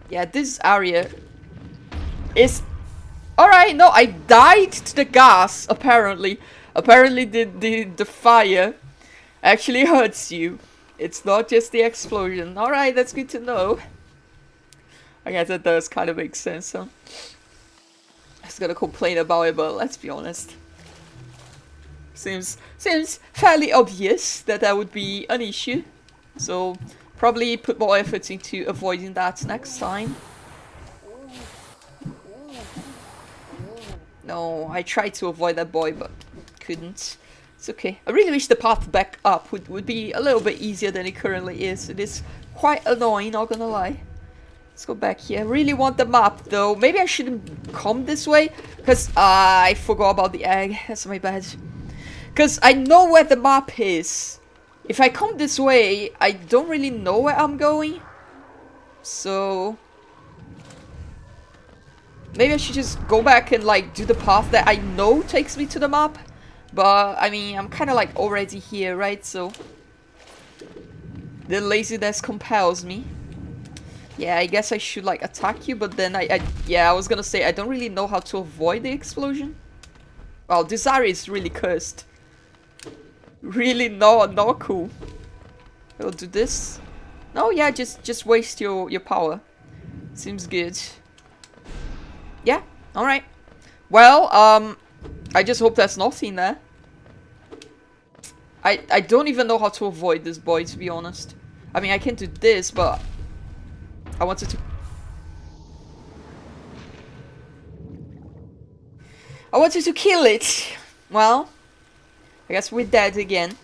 Yeah, this area is... Alright, no, I died to the gas, apparently. Apparently the fire actually hurts you. It's not just the explosion. Alright, that's good to know. I guess that does kind of make sense, huh? I was gonna complain about it, but let's be honest. Seems fairly obvious that that would be an issue. So, probably put more effort into avoiding that next time. No, I tried to avoid that boy, but couldn't. It's okay. I really wish the path back up would be a little bit easier than it currently is. It is quite annoying, not gonna lie. Let's go back here. I really want the map, though. Maybe I shouldn't come this way, because I forgot about the egg. That's my bad. Because I know where the map is. If I come this way, I don't really know where I'm going. So... maybe I should just go back and like do the path that I know takes me to the map. But I mean, I'm kind of like already here, right? So the laziness compels me. Yeah, I guess I should like attack you, but then yeah, I was gonna say I don't really know how to avoid the explosion. Well, this area is really cursed. Really not cool. We'll do this. No, yeah, just waste your power. Seems good. Yeah, alright. Well, I just hope there's nothing there. I don't even know how to avoid this boy, to be honest. I mean, I can do this, but I wanted to kill it. Well, I guess we're dead again.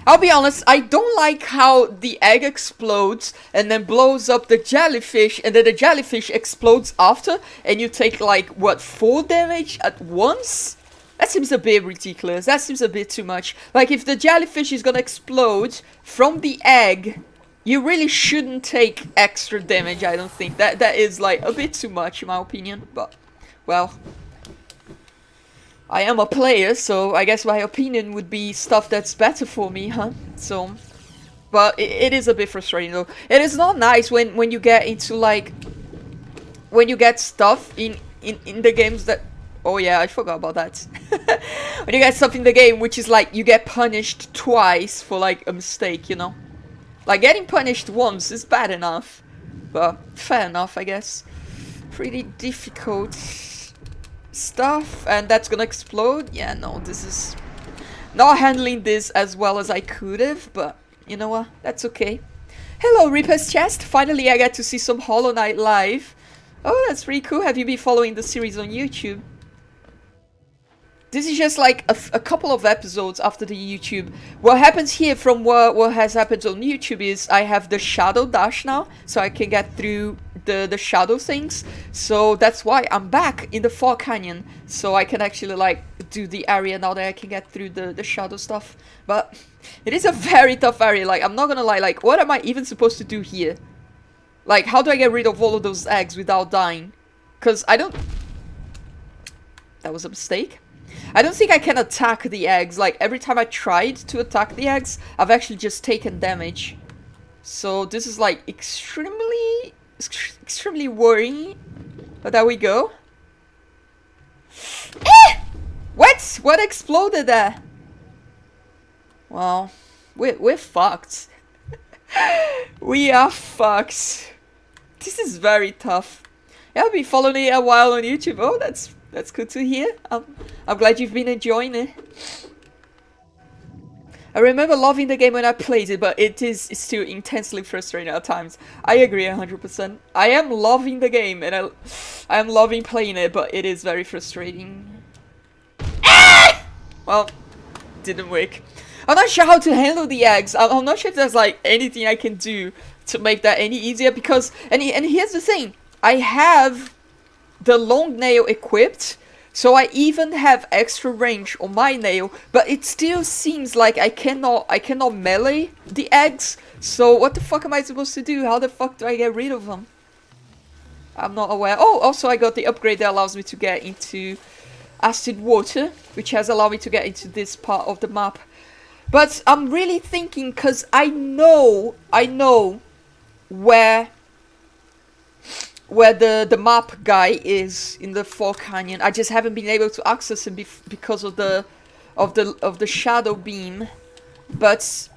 I'll be honest, I don't like how the egg explodes and then blows up the jellyfish and then the jellyfish explodes after and you take like, what, 4 damage at once? That seems a bit ridiculous. That seems a bit too much. Like, if the jellyfish is gonna explode from the egg, you really shouldn't take extra damage, I don't think. That is like a bit too much in my opinion, but, well... I am a player, so I guess my opinion would be stuff that's better for me, huh? So, but it is a bit frustrating though. It is not nice when you get into like, when you get stuff in the games that, oh yeah, I forgot about that. When you get stuff in the game which is like, you get punished twice for like a mistake, you know? Like getting punished once is bad enough, but fair enough, I guess. Pretty difficult stuff, and that's gonna explode. Yeah, no, this is not handling this as well as I could have, but you know what, that's okay. Hello, Reaper's Chest. Finally I get to see some Hollow Knight live. Oh, that's pretty cool. Have you been following the series on YouTube? This is just like a couple of episodes after the YouTube. What happens here from what has happened on YouTube is I have the shadow dash now, so I can get through the shadow things. So that's why I'm back in the Fog Canyon, so I can actually like do the area now that I can get through the shadow stuff. But it is a very tough area. Like, I'm not gonna lie, like, what am I even supposed to do here? Like, how do I get rid of all of those eggs without dying? Because I don't... That was a mistake. I don't think I can attack the eggs. Like, every time I tried to attack the eggs, I've actually just taken damage. So this is like extremely worrying. But there we go. Eh! What? What exploded there? Well, we're fucked. We are fucked. This is very tough. Yeah, I've been following it a while on YouTube. Oh, that's good to hear. I'm glad you've been enjoying it. I remember loving the game when I played it, but it's still intensely frustrating at times. I agree 100%. I am loving the game, and I am loving playing it, but it is very frustrating. Ah! Well, didn't work. I'm not sure how to handle the eggs. I'm not sure if there's like anything I can do to make that any easier, because and here's the thing. I have the long nail equipped, so I even have extra range on my nail, but it still seems like I cannot melee the eggs. So what the fuck am I supposed to do? How the fuck do I get rid of them? I'm not aware. Oh, also I got the upgrade that allows me to get into acid water, which has allowed me to get into this part of the map. But I'm really thinking, because I know where where the map guy is in the Fort Canyon. I just haven't been able to access him because of the shadow beam. But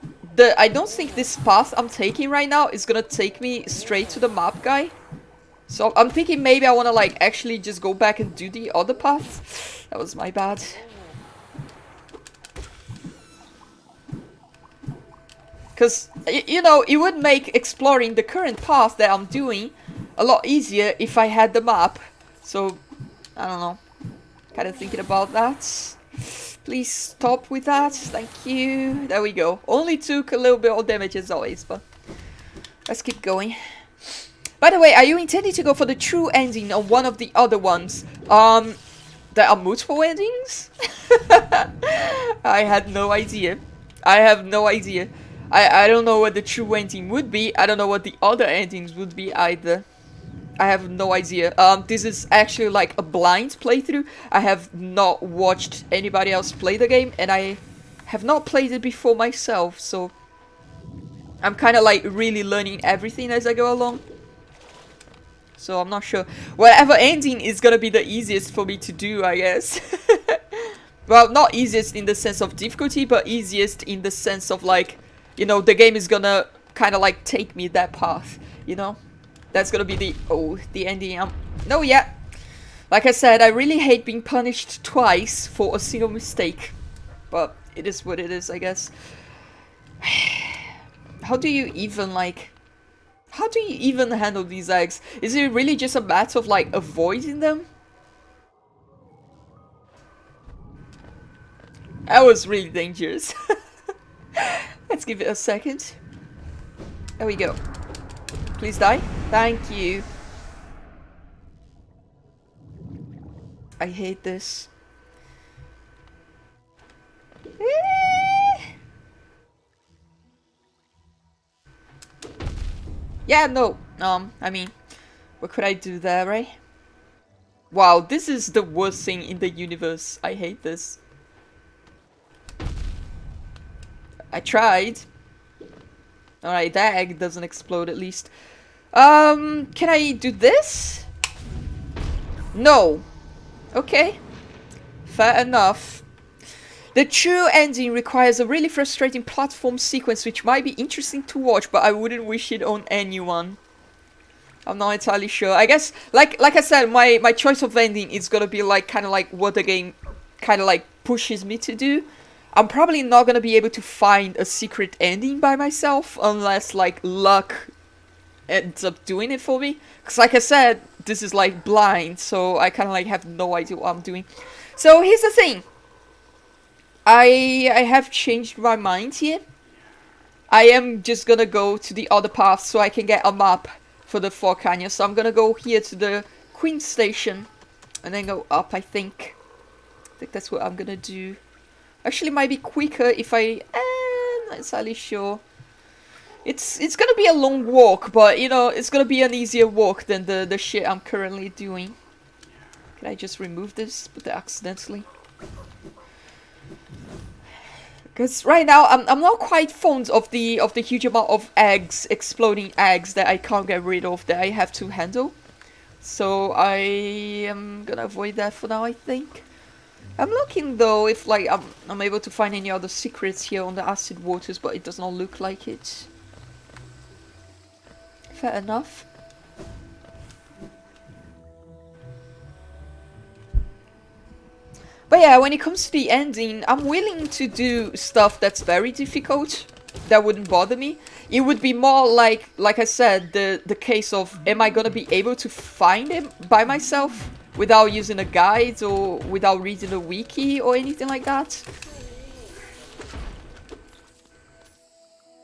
I don't think this path I'm taking right now is gonna take me straight to the map guy. So I'm thinking maybe I wanna like actually just go back and do the other path. That was my bad. Because, you know, it would make exploring the current path that I'm doing a lot easier if I had the map. So, I don't know. Kind of thinking about that. Please stop with that. Thank you. There we go. Only took a little bit of damage as always, but let's keep going. By the way, are you intending to go for the true ending on one of the other ones? There are multiple endings? I had no idea. I have no idea. I don't know what the true ending would be. I don't know what the other endings would be either. I have no idea. This is actually like a blind playthrough. I have not watched anybody else play the game, and I have not played it before myself, so I'm kind of like really learning everything as I go along. So I'm not sure. Whatever ending is gonna be the easiest for me to do, I guess. Well, not easiest in the sense of difficulty, but easiest in the sense of like, you know, the game is gonna kind of like take me that path, you know? That's gonna be the ending. No, yeah. Like I said, I really hate being punished twice for a single mistake. But it is what it is, I guess. How do you even like... How do you even handle these eggs? Is it really just a matter of like avoiding them? That was really dangerous. Let's give it a second. There we go. Please die. Thank you. I hate this. Yeah, no. I mean, what could I do there, right? Wow, this is the worst thing in the universe. I hate this. I tried. Alright, that egg doesn't explode at least. Can I do this? No. Okay. Fair enough. The true ending requires a really frustrating platform sequence which might be interesting to watch, but I wouldn't wish it on anyone. I'm not entirely sure. I guess, like I said, my choice of ending is gonna be like, kind of like what the game kind of like pushes me to do. I'm probably not gonna be able to find a secret ending by myself unless like luck ends up doing it for me. Because like I said, this is like blind, so I kind of like have no idea what I'm doing. So here's the thing. I have changed my mind here. I am just gonna go to the other path so I can get a map for the Fort Canyon. So I'm gonna go here to the Queen Station and then go up, I think. I think that's what I'm gonna do. Actually, it might be quicker if I'm not entirely sure. It's gonna be a long walk, but you know, it's gonna be an easier walk than the shit I'm currently doing. Can I just remove this, but accidentally? Because right now I'm not quite fond of the huge amount of eggs, exploding eggs that I can't get rid of, that I have to handle. So I am gonna avoid that for now, I think. I'm looking though if like I'm able to find any other secrets here on the acid waters, but it does not look like it. Fair enough. But yeah, when it comes to the ending, I'm willing to do stuff that's very difficult. That wouldn't bother me. It would be more like I said, the case of, am I gonna be able to find it by myself without using a guide or without reading a wiki or anything like that?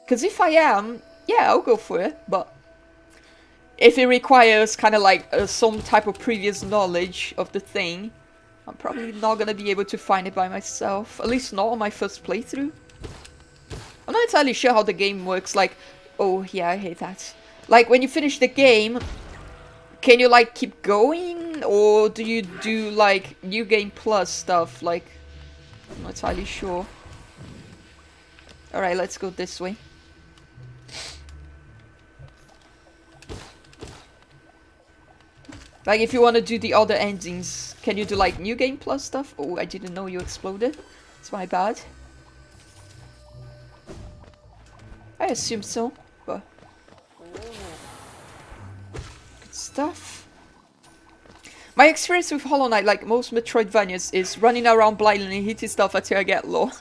Because if I am, yeah, I'll go for it. But if it requires kind of like some type of previous knowledge of the thing, I'm probably not gonna be able to find it by myself. At least not on my first playthrough. I'm not entirely sure how the game works. Like, oh yeah, I hate that. Like, when you finish the game, can you like keep going? Or do you do like New Game Plus stuff? Like, I'm not entirely sure. Alright, let's go this way. Like, if you want to do the other endings, can you do, like, New Game Plus stuff? Oh, I didn't know you exploded. It's my bad. I assume so, but... Good stuff. My experience with Hollow Knight, like most Metroidvanias, is running around blindly and hitting stuff until I get low.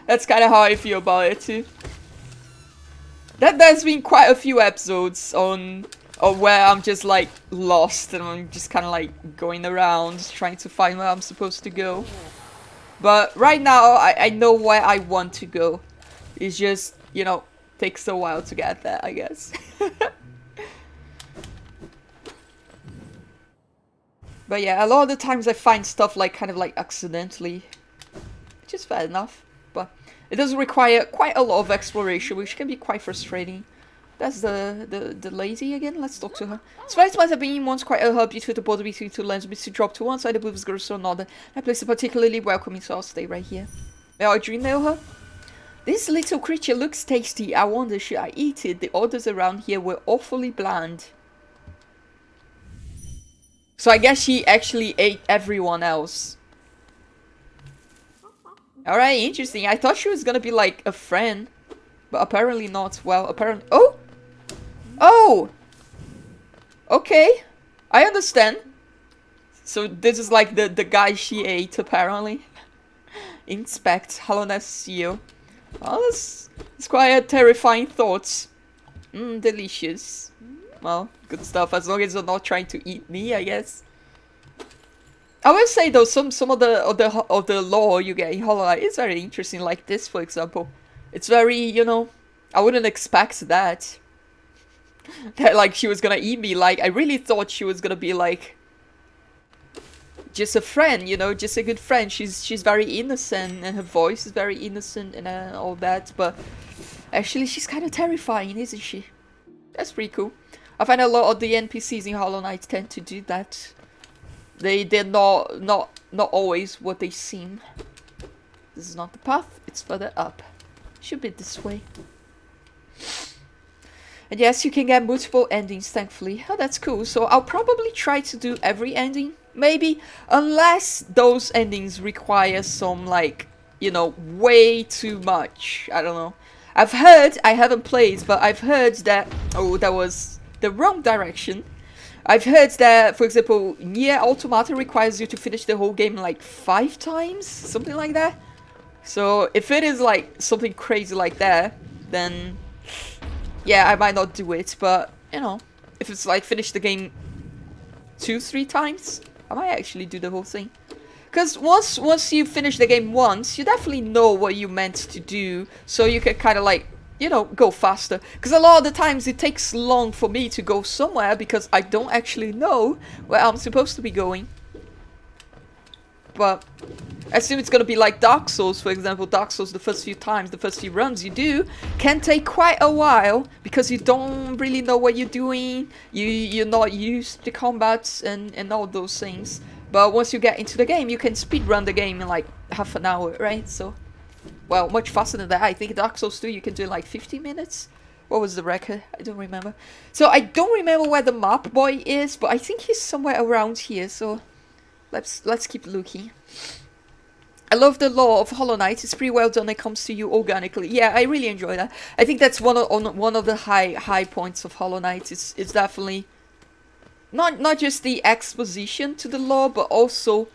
That's kind of how I feel about it, too. There's been quite a few episodes on where I'm just like lost and I'm just kind of like going around trying to find where I'm supposed to go. But right now I know where I want to go. It's just, you know, takes a while to get there, I guess. But yeah, a lot of the times I find stuff like kind of like accidentally, which is fair enough. But it does require quite a lot of exploration, which can be quite frustrating. That's the lady again. Let's talk to her. Spice might have been once quite a hub between the border between two lands, but to drop to one side, the blues girls to another. That place is particularly welcoming, so I'll stay right here. May do you know her? This little creature looks tasty. I wonder, should I eat it? The orders around here were awfully bland. So I guess she actually ate everyone else. Alright, interesting. I thought she was gonna be like a friend. But apparently not. Well, apparently... Oh! Oh! Okay. I understand. So this is like the guy she ate, apparently. Inspect. Hollow Knight seal. Oh, that's quite a terrifying thought. Mmm, delicious. Well, good stuff, as long as they're not trying to eat me, I guess. I will say though, some of the lore you get in Hollow Knight is very interesting, like this, for example. It's very, you know, I wouldn't expect that. That, like, she was gonna eat me. Like, I really thought she was gonna be, like, just a friend, you know, just a good friend. She's very innocent, and her voice is very innocent, and all that, but actually she's kind of terrifying, isn't she? That's pretty cool. I find a lot of the NPCs in Hollow Knight tend to do that. They're not always what they seem. This is not the path, it's further up. Should be this way. And yes, you can get multiple endings, thankfully. Oh, that's cool. So I'll probably try to do every ending, maybe. Unless those endings require some, like, you know, way too much. I don't know. I've heard, I haven't played, but I've heard that... Oh, that was the wrong direction. I've heard that, for example, Nier Automata requires you to finish the whole game like 5 times, something like that. So if it is like something crazy like that, then yeah, I might not do it. But you know, if it's like finish the game 2-3 times, I might actually do the whole thing. Because once you finish the game once, you definitely know what you meant to do, so you can kind of like, you know, go faster. Because a lot of the times it takes long for me to go somewhere because I don't actually know where I'm supposed to be going. But I assume it's gonna be like Dark Souls, for example. Dark Souls, the first few times, the first few runs you do can take quite a while because you don't really know what you're doing. You're not used to combat and all those things. But once you get into the game, you can speedrun the game in like half an hour, right? So, well, much faster than that. I think Dark Souls 2 you can do in like 50 minutes. What was the record? I don't remember. So I don't remember where the map boy is, but I think he's somewhere around here. So let's keep looking. I love the lore of Hollow Knight. It's pretty well done. It comes to you organically. Yeah, I really enjoy that. I think that's one of the high points of Hollow Knight. It's definitely not just the exposition to the lore, but also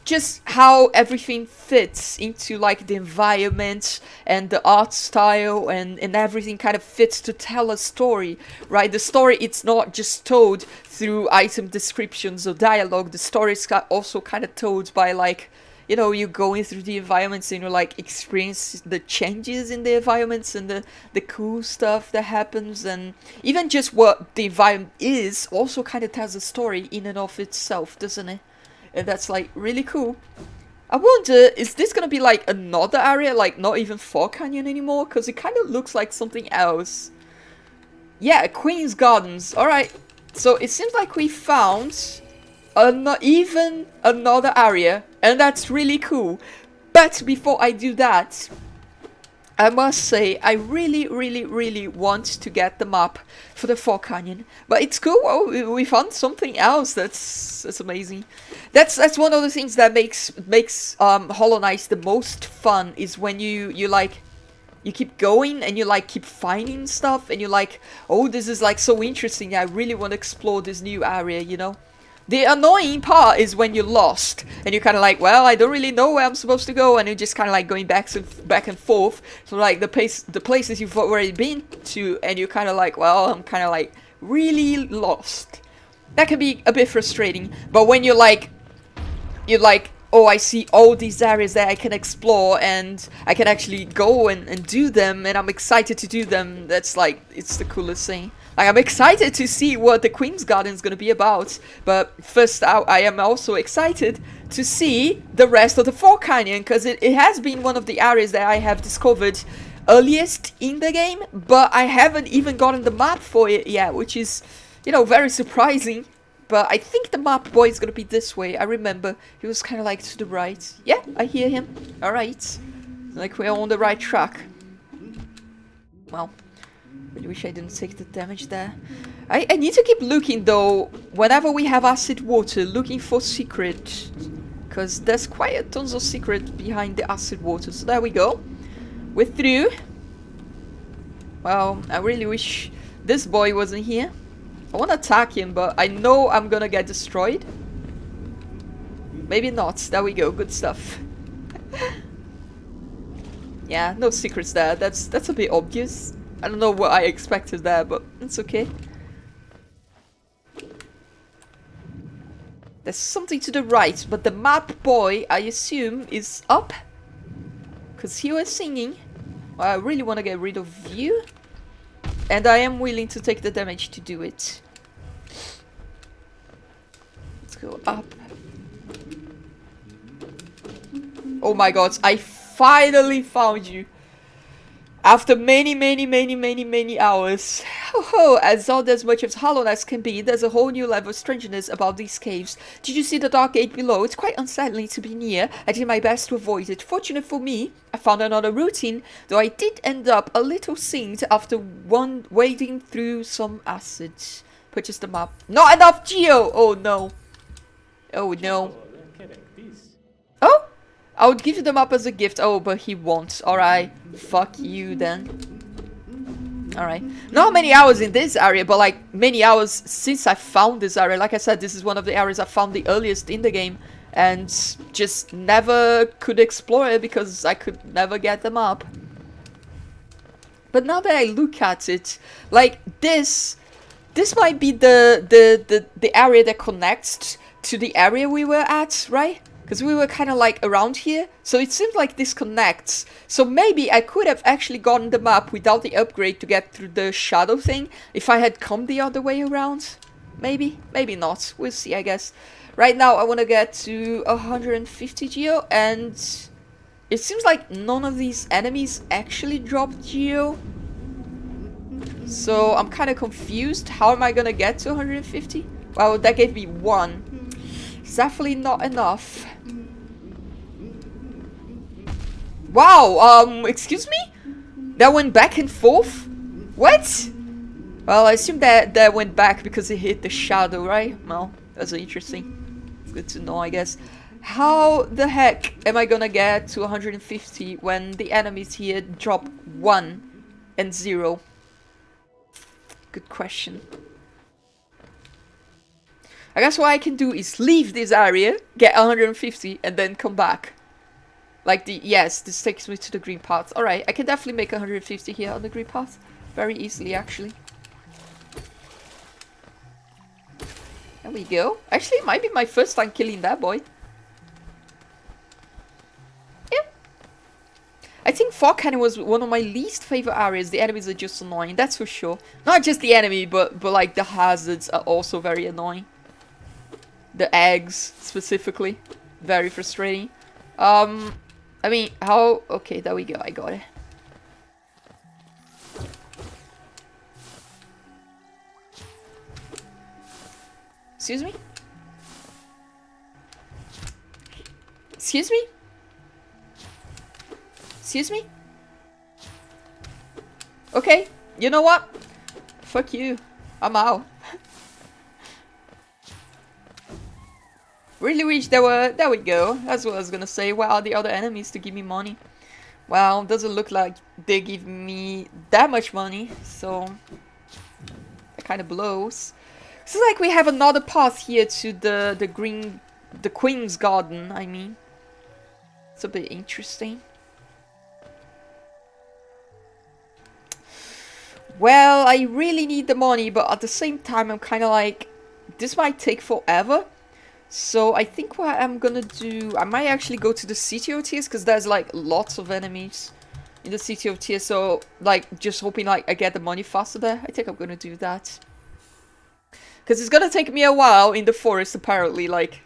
just how everything fits into like the environment and the art style and everything kind of fits to tell a story, right? The story, it's not just told through item descriptions or dialogue. The story is also kind of told by like, you know, you going through the environments and you like experience the changes in the environments and the cool stuff that happens, and even just what the environment is also kind of tells a story in and of itself, doesn't it? And that's like really cool. I wonder, is this gonna be like another area, like not even Fog Canyon anymore? Because it kind of looks like something else. Yeah, Queen's Gardens. Alright, so it seems like we found even another area, and that's really cool. But before I do that, I must say, I really, really, really want to get the map for the Fort Canyon. But it's cool. Oh, we found something else. That's amazing. That's one of the things that makes Hollow Knight the most fun, is when you like, you keep going and you like keep finding stuff and you're like, oh, this is like so interesting. I really want to explore this new area, you know? The annoying part is when you're lost and you're kind of like, well, I don't really know where I'm supposed to go, and you're just kind of like going back and forth. So like the places you've already been to, and you're kind of like, well, I'm kind of like really lost. That can be a bit frustrating. But when you're like, oh, I see all these areas that I can explore and I can actually go and do them, and I'm excited to do them. That's like, it's the coolest thing. Like, I'm excited to see what the Queen's Garden is going to be about, but first I am also excited to see the rest of the Fort Canyon, because it has been one of the areas that I have discovered earliest in the game, but I haven't even gotten the map for it yet, which is, you know, very surprising. But I think the map boy is going to be this way. I remember he was kind of like to the right. Yeah, I hear him. Alright. Like we're on the right track. Well, I wish I didn't take the damage there. I need to keep looking though, whenever we have acid water, looking for secret. Because there's quite a tons of secret behind the acid water. So there we go. We're through. Well, I really wish this boy wasn't here. I want to attack him, but I know I'm gonna get destroyed. Maybe not. There we go. Good stuff. Yeah, no secrets there. That's a bit obvious. I don't know what I expected there, but it's okay. There's something to the right, but the map boy, I assume, is up. Because he was singing. Well, I really want to get rid of you. And I am willing to take the damage to do it. Let's go up. Oh my god, I finally found you. After many hours. Oh, as odd as much as Hollow Knight can be, there's a whole new level of strangeness about these caves. Did you see the dark gate below? It's quite unsettling to be near. I did my best to avoid it. Fortunate for me, I found another routine, though I did end up a little singed after wading through some acid. Purchase the map. Not enough geo! Oh no. Oh no. Oh? I would give you the map as a gift. Oh, but he won't. Alright. Fuck you then. Alright. Not many hours in this area, but like many hours since I found this area. Like I said, this is one of the areas I found the earliest in the game. And just never could explore it because I could never get the map. But now that I look at it, like this might be the area that connects to the area we were at, right? Because we were kind of like around here, so it seems like this connects. So maybe I could have actually gotten the map without the upgrade to get through the shadow thing if I had come the other way around. Maybe, maybe not. We'll see, I guess. Right now I want to get to 150 geo, and it seems like none of these enemies actually dropped geo. So I'm kind of confused. How am I going to get to 150? Well, that gave me 1. It's definitely not enough. Wow, excuse me? That went back and forth? What? Well, I assume that went back because it hit the shadow, right? Well, that's interesting. Good to know, I guess. How the heck am I gonna get to 150 when the enemies here drop 1 and 0? Good question. I guess what I can do is leave this area, get 150, and then come back. Like yes, this takes me to the green path. Alright, I can definitely make 150 here on the green path. Very easily, actually. There we go. Actually, it might be my first time killing that boy. Yeah. I think Fort Canyon was one of my least favorite areas. The enemies are just annoying, that's for sure. Not just the enemy, but like the hazards are also very annoying. The eggs, specifically. Very frustrating. I mean, how... Okay, there we go. I got it. Excuse me? Excuse me? Excuse me? Okay, you know what? Fuck you. I'm out. Really wish there were... There we go. That's what I was gonna say. Where are the other enemies to give me money? Well, doesn't look like they give me that much money, so... That kind of blows. It's like we have another path here to the Queen's Garden, I mean. It's a bit interesting. Well, I really need the money, but at the same time I'm kind of like... This might take forever. So I think what I'm gonna do, I might actually go to the City of Tears, because there's like lots of enemies in the City of Tears, so like just hoping like I get the money faster there. I think I'm gonna do that. Because it's gonna take me a while in the forest apparently, like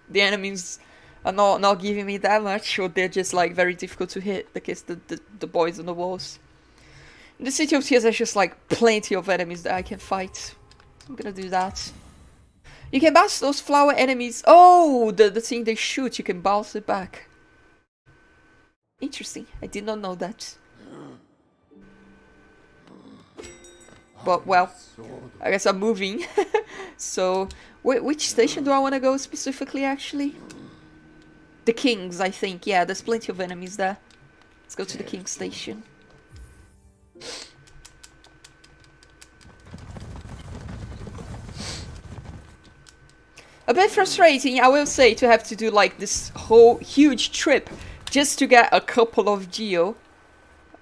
the enemies are not giving me that much, or they're just like very difficult to hit against the boys on the walls. In the City of Tears there's just like plenty of enemies that I can fight. So I'm gonna do that. You can bounce those flower enemies. Oh, the thing they shoot, you can bounce it back. Interesting. I did not know that. But, well, I guess I'm moving. So, which station do I want to go specifically, actually? The King's, I think. Yeah, there's plenty of enemies there. Let's go to the King's station. A bit frustrating, I will say, to have to do like this whole huge trip just to get a couple of geo.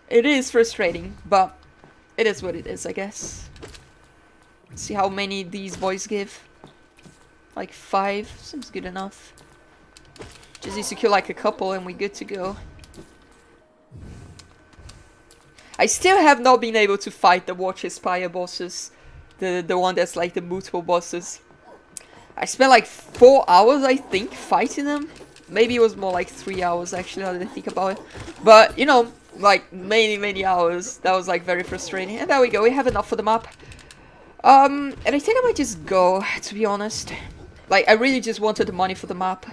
It is frustrating, but it is what it is, I guess. See how many these boys give. Like 5, seems good enough. Just need to kill like a couple and we're good to go. I still have not been able to fight the Watch Aspire bosses. The one that's like the multiple bosses. I spent like 4 hours, I think, fighting them. Maybe it was more like 3 hours, actually, now that I think about it. But, you know, like, many hours. That was, like, very frustrating. And there we go, we have enough for the map. And I think I might just go, to be honest. Like, I really just wanted the money for the map.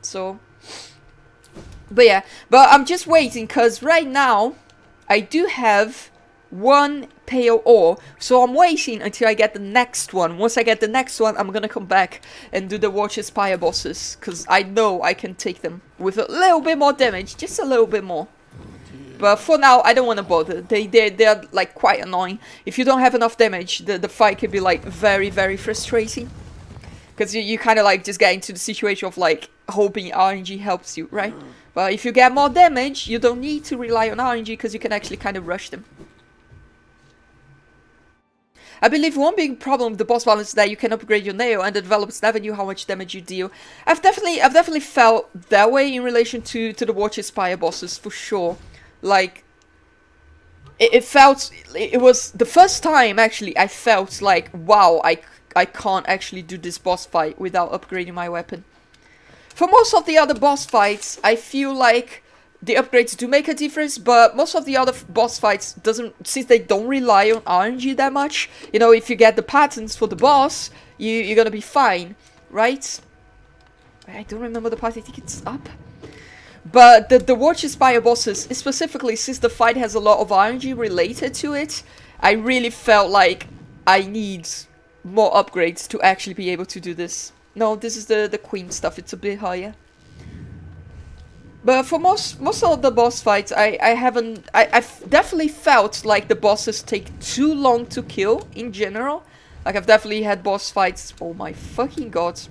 So... But yeah, but I'm just waiting, because right now, I do have 1 pale ore, so I'm waiting until I get the next one. Once I get the next one, I'm gonna come back and do the Watch Aspire bosses, because I know I can take them with a little bit more damage, just a little bit more. But for now, I don't want to bother. They're like quite annoying. If you don't have enough damage, the fight can be like very frustrating, because you kind of like just get into the situation of like hoping RNG helps you, right? But if you get more damage, you don't need to rely on RNG, because you can actually kind of rush them. I believe one big problem with the boss battle is that you can upgrade your nail and the developers never knew how much damage you deal. I've definitely felt that way in relation to the Watch Aspire bosses, for sure. Like, it was the first time actually I felt like, wow, I can't actually do this boss fight without upgrading my weapon. For most of the other boss fights, I feel like the upgrades do make a difference, but most of the other boss fights since they don't rely on RNG that much, you know, if you get the patterns for the boss, you're gonna be fine, right? I don't remember the part, I think it's up. But the Watch Aspire bosses, specifically since the fight has a lot of RNG related to it, I really felt like I need more upgrades to actually be able to do this. No, this is the Queen stuff, it's a bit higher. But for most of the boss fights, I've definitely felt like the bosses take too long to kill in general. Like, I've definitely had boss fights, oh my fucking god.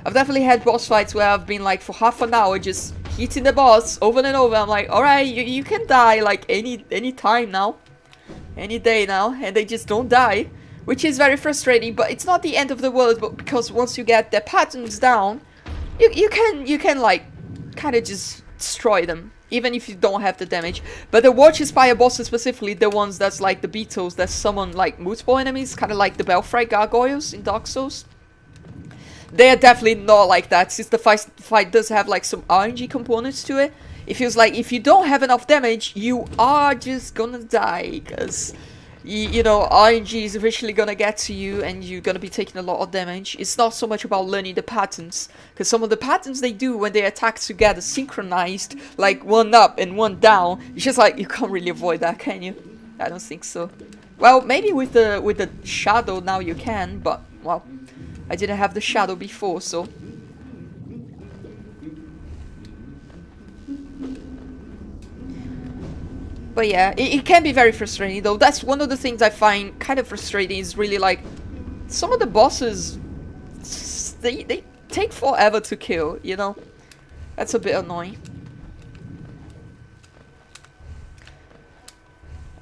I've definitely had boss fights where I've been like for half an hour just hitting the boss over and over. I'm like, alright, you can die like any time now. Any day now, and they just don't die. Which is very frustrating, but it's not the end of the world, but because once you get their patterns down, you can like kind of just destroy them, even if you don't have the damage. But the Watch Aspire bosses specifically, the ones that's like the beetles that summon like multiple enemies, kind of like the Belfry gargoyles in Dark Souls, they are definitely not like that, since the fight does have like some RNG components to it. It feels like if you don't have enough damage, you are just gonna die, because you know, RNG is eventually gonna get to you and you're gonna be taking a lot of damage. It's not so much about learning the patterns, because some of the patterns they do when they attack together, synchronized, like one up and one down, it's just like, you can't really avoid that, can you? I don't think so. Well, maybe with the shadow now you can, but well, I didn't have the shadow before, so. But yeah, it can be very frustrating though. That's one of the things I find kind of frustrating is really like some of the bosses, they take forever to kill, you know? That's a bit annoying.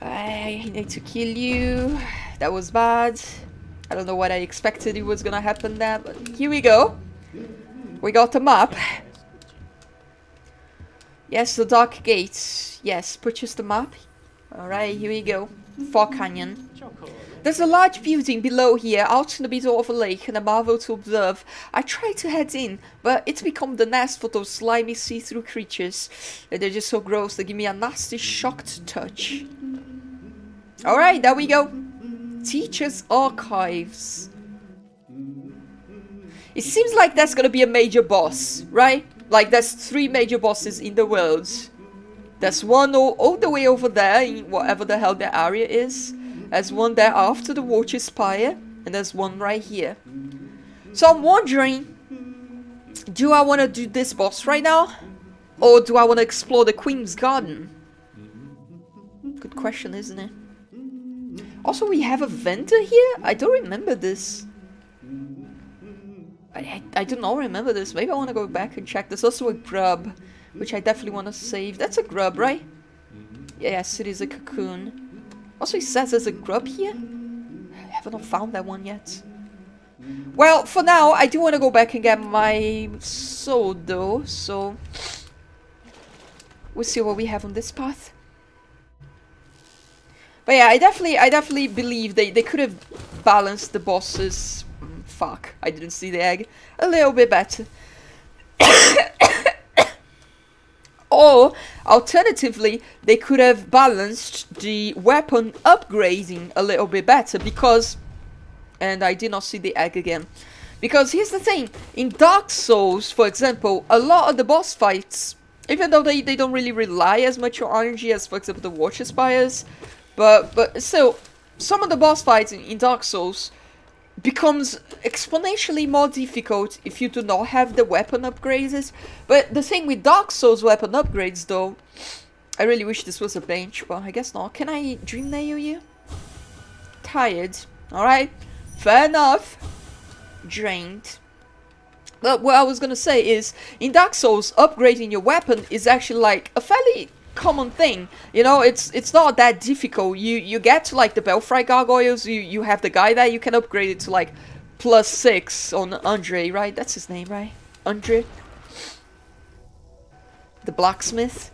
I need to kill you. That was bad. I don't know what I expected it was gonna happen there, but here we go. We got the map. Yes, the Dark Gates. Yes, purchase the map. Alright, here we go. Fog Canyon. There's a large building below here, out in the middle of a lake, and a marvel to observe. I tried to head in, but it's become the nest for those slimy see-through creatures. They're just so gross, they give me a nasty shocked touch. Alright, there we go. Teacher's Archives. It seems like that's gonna be a major boss, right? Like, there's 3 major bosses in the world. There's one all the way over there, in whatever the hell that area is. There's one there after the Watcher Spire, and there's one right here. So I'm wondering, do I want to do this boss right now? Or do I want to explore the Queen's Garden? Good question, isn't it? Also, we have a vendor here? I don't remember this. I do not remember this. Maybe I want to go back and check. There's also a grub, which I definitely want to save. That's a grub, right? Yes, it is a cocoon. Also, it says there's a grub here. I haven't found that one yet. Well, for now, I do want to go back and get my sword, though. So, we'll see what we have on this path. But yeah, I definitely believe they could have balanced the bosses. Fuck, I didn't see the egg. A little bit better. Or, alternatively, they could have balanced the weapon upgrading a little bit better because... And I did not see the egg again. Because here's the thing, in Dark Souls, for example, a lot of the boss fights, even though they don't really rely as much on energy as, for example, the Watcher Spires, but still, some of the boss fights in Dark Souls becomes exponentially more difficult if you do not have the weapon upgrades. But the thing with Dark Souls weapon upgrades, though, I really wish this was a bench, but I guess not. Can I dream nail you? Tired. Alright, fair enough. Drained. But what I was gonna say is, in Dark Souls, upgrading your weapon is actually like a fairly common thing, you know. It's not that difficult. You get to like the Belfry Gargoyles, you have the guy there, you can upgrade it to like +6 on Andre, right? That's his name, right? Andre, the blacksmith.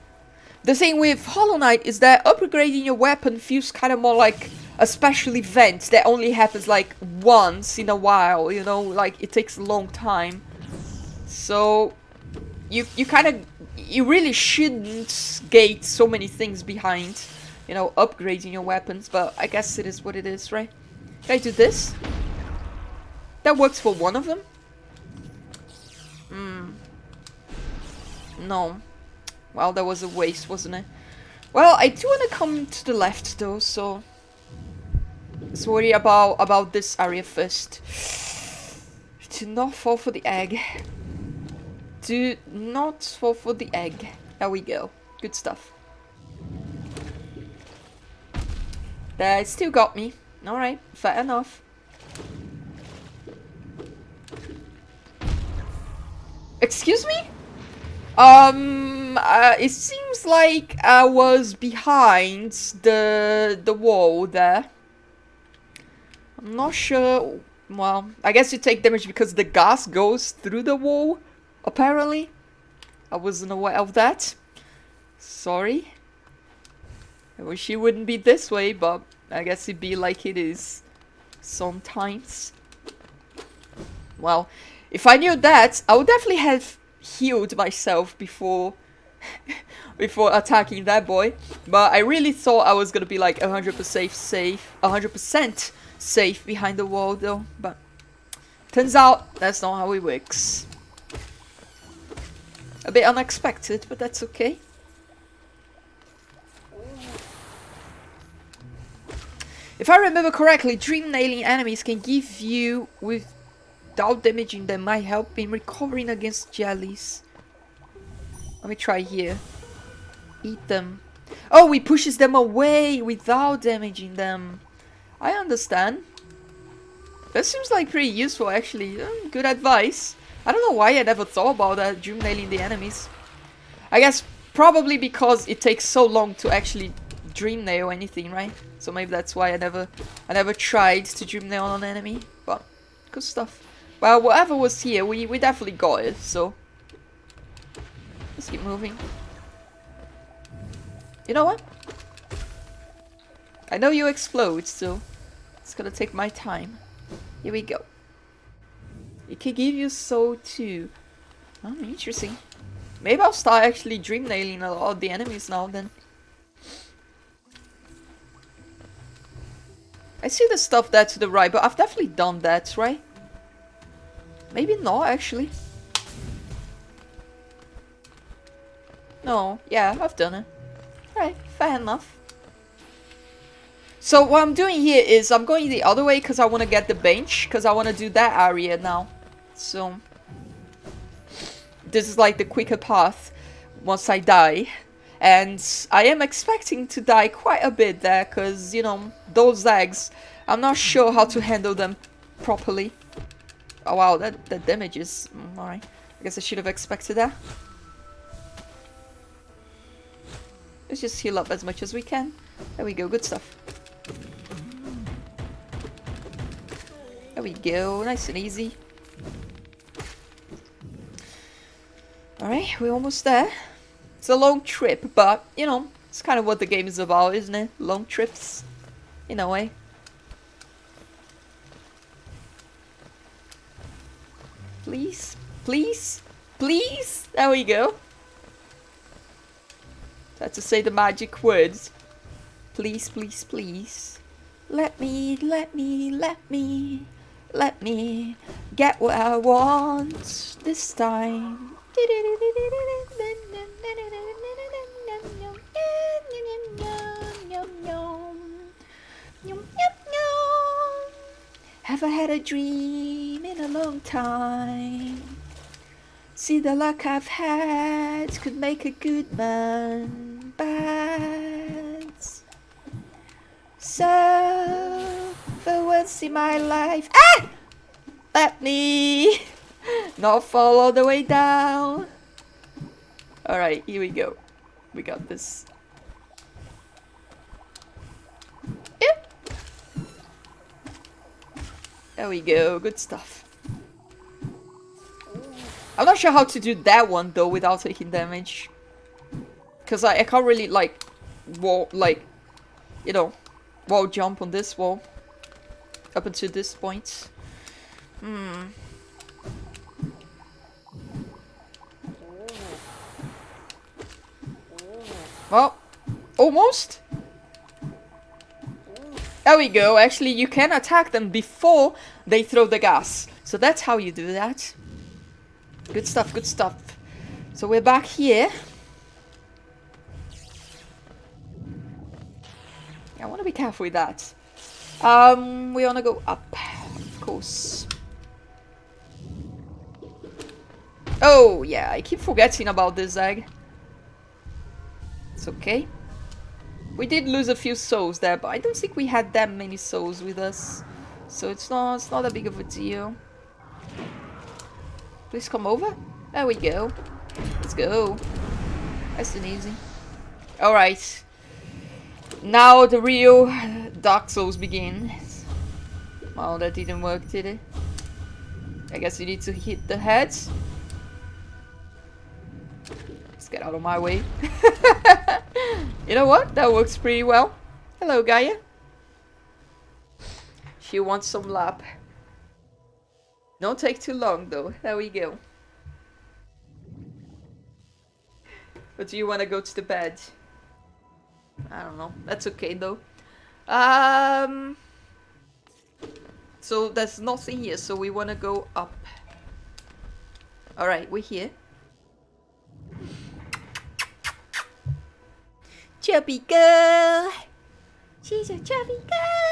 The thing with Hollow Knight is that upgrading your weapon feels kind of more like a special event that only happens like once in a while, you know, like it takes a long time. So you really shouldn't gate so many things behind, you know, upgrading your weapons, but I guess it is what it is, right? Can I do this? That works for one of them? No. Well, that was a waste, wasn't it? Well, I do want to come to the left though, so let's worry about this area first. Do not fall for the egg. Do not fall for the egg. There we go. Good stuff. That still got me. Alright, fair enough. Excuse me? It seems like I was behind the wall there. I'm not sure. Well, I guess you take damage because the gas goes through the wall, apparently. I wasn't aware of that. Sorry. I wish it wouldn't be this way, but I guess it'd be like it is sometimes. Well, if I knew that, I would definitely have healed myself before before attacking that boy. But I really thought I was gonna be like 100% safe, 100% safe behind the wall though. But turns out that's not how it works. A bit unexpected, but that's okay. If I remember correctly, dream nailing enemies can give you without damaging them. Might help in recovering against jellies. Let me try here. Eat them. Oh, it pushes them away without damaging them. I understand. That seems like pretty useful actually. Good advice. I don't know why I never thought about that, dream nailing the enemies. I guess probably because it takes so long to actually dream nail anything, right? So maybe that's why I never tried to dream nail on an enemy. But good stuff. Well, whatever was here, we definitely got it, so let's keep moving. You know what? I know you explode, so it's gonna take my time. Here we go. It can give you soul too. Oh, interesting. Maybe I'll start actually dream nailing a lot of the enemies now then. I see the stuff there to the right, but I've definitely done that, right? Maybe not actually. No, yeah, I've done it. Right, fair enough. So what I'm doing here is I'm going the other way because I want to get the bench, because I want to do that area now. So this is like the quicker path once I die. And I am expecting to die quite a bit there because, you know, those eggs, I'm not sure how to handle them properly. Oh wow, that damages. Alright, I guess I should have expected that. Let's just heal up as much as we can. There we go, good stuff. There we go, nice and easy. Alright, we're almost there. It's a long trip, but, you know, it's kind of what the game is about, isn't it? Long trips, in a way. Please, please, please! There we go. Had to say the magic words. Please, please, please. Let me get what I want this time. Have I had a dream in a long time? See the luck I've had could make a good man bad. So, for once in my life, let me not fall all the way down. Alright, here we go. We got this. Yep. There we go, good stuff. I'm not sure how to do that one though without taking damage. Because I can't really like wall, like, you know, wall jump on this wall up until this point. Well, almost. There we go. Actually, you can attack them before they throw the gas. So that's how you do that. Good stuff, good stuff. So we're back here. I want to be careful with that. We want to go up, of course. Oh, yeah, I keep forgetting about this egg. It's okay. We did lose a few souls there, but I don't think we had that many souls with us. So it's not that big of a deal. Please come over. There we go. Let's go. Nice and easy. Alright. Now the real Dark Souls begins. Well, that didn't work, did it? I guess you need to hit the heads. Let's get out of my way. You know what? That works pretty well. Hello, Gaia. She wants some lap. Don't take too long, though. There we go. But do you want to go to the bed? I don't know. That's okay, though. So there's nothing here, so we want to go up. Alright, we're here. Chubby girl. She's a chubby girl.